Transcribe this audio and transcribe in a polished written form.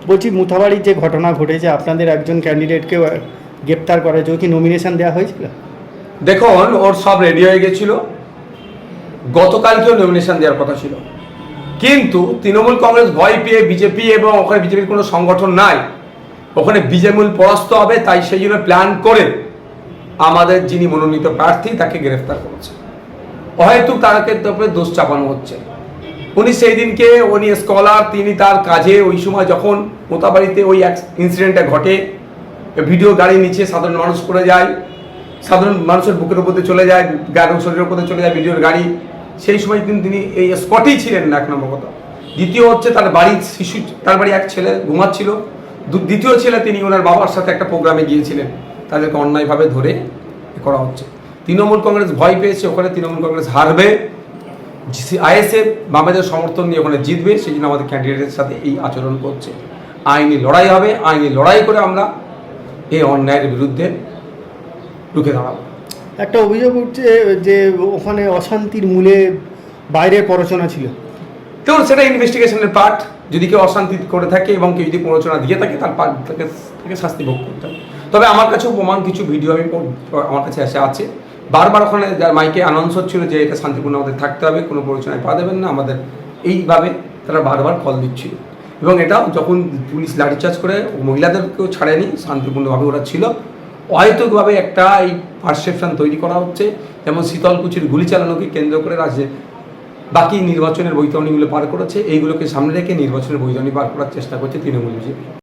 বলছি মুথাবাড়ির যে ঘটনা ঘটেছে, আপনাদের একজন ক্যান্ডিডেটকে গ্রেপ্তার করা হয়েছে, ওকে কি নমিনেশন দেওয়া হয়েছিল? দেখুন, ওর সব রেডি হয়ে গেছিল, গতকালকেও নমিনেশন দেওয়ার কথা ছিল, কিন্তু তৃণমূল কংগ্রেস ভয় পেয়ে বিজেপি, এবং ওখানে বিজেপির কোনো সংগঠন নাই, ওখানে বিজেপি পরাস্ত হবে, তাই সেই জন্য প্ল্যান করে আমাদের যিনি মনোনীত প্রার্থী তাকে গ্রেফতার করেছে। হয়তো তাকে তারপরে দোষ চাপানো হচ্ছে। উনি সেই দিনকে উনি স্কলার, তিনি তার কাজে ওই সময় যখন মোতাবাড়িতে ওই ইনসিডেন্টটা ঘটে, ভিডিও গাড়ি নিচে সাধারণ মানুষ পড়ে যায়, সাধারণ মানুষের বুকের উপরে চলে যায়, গায়ের শরীরের উপরে চলে যায় ভিডিওর গাড়ি, সেই সময় কিন্তু তিনি এই স্পটেই ছিলেন না, এক নম্বর কথা। দ্বিতীয় হচ্ছে তার বাড়ির শিশু, তার বাড়ি এক ছেলে ঘুমাচ্ছিল। দ্বিতীয় ছেলে তিনি ওনার বাবার সাথে একটা প্রোগ্রামে গিয়েছিলেন, তাদেরকে অন্যায়ভাবে ধরে করা হচ্ছে। তৃণমূল কংগ্রেস ভয় পেয়েছে, ওখানে তৃণমূল কংগ্রেস হারবে, আইএসএফ বামেদের সমর্থন নিয়ে ওখানে জিতবে, সেই জন্য আমাদের ক্যান্ডিডেটের সাথে এই আচরণ করছে। আইনি লড়াই হবে, আইনি লড়াই করে আমরা এই অন্যায়ের বিরুদ্ধে রুখে দাঁড়াবো। একটা অভিযোগ উঠছে যে ওখানে অশান্তির মূলে বাইরের প্ররোচনা ছিল। দেখুন, সেটা ইনভেস্টিগেশনের পার্ট। যদি কেউ অশান্তি করে থাকে এবং কেউ যদি প্ররোচনা দিয়ে থাকে, তার তাকে শাস্তি ভোগ করতে হবে। তবে আমার কাছেও প্রমাণ কিছু ভিডিও আমার কাছে এসে আছে, বারবার ওখানে মাইকে অ্যানাউন্স হচ্ছিল যে এটা শান্তিপূর্ণ আমাদের থাকতে হবে, কোনো প্ররোচনায় পা দেবেন না আমাদের, এইভাবে তারা বারবার কল দিচ্ছিল। এবং এটা যখন পুলিশ লাঠিচার্জ করে মহিলাদেরকেও ছাড়েনি, শান্তিপূর্ণভাবে ওরা ছিল। অহেতুকভাবে একটা এই পারসেপশন তৈরি করা হচ্ছে, যেমন শীতলকুচির গুলি চালানোকে কেন্দ্র করে রাজ্যে বাকি নির্বাচনের বৈতরণীগুলো পার করেছে, এইগুলোকে সামনে রেখে নির্বাচনের বৈতরণী পার করার চেষ্টা করছে তৃণমূল বিজেপি।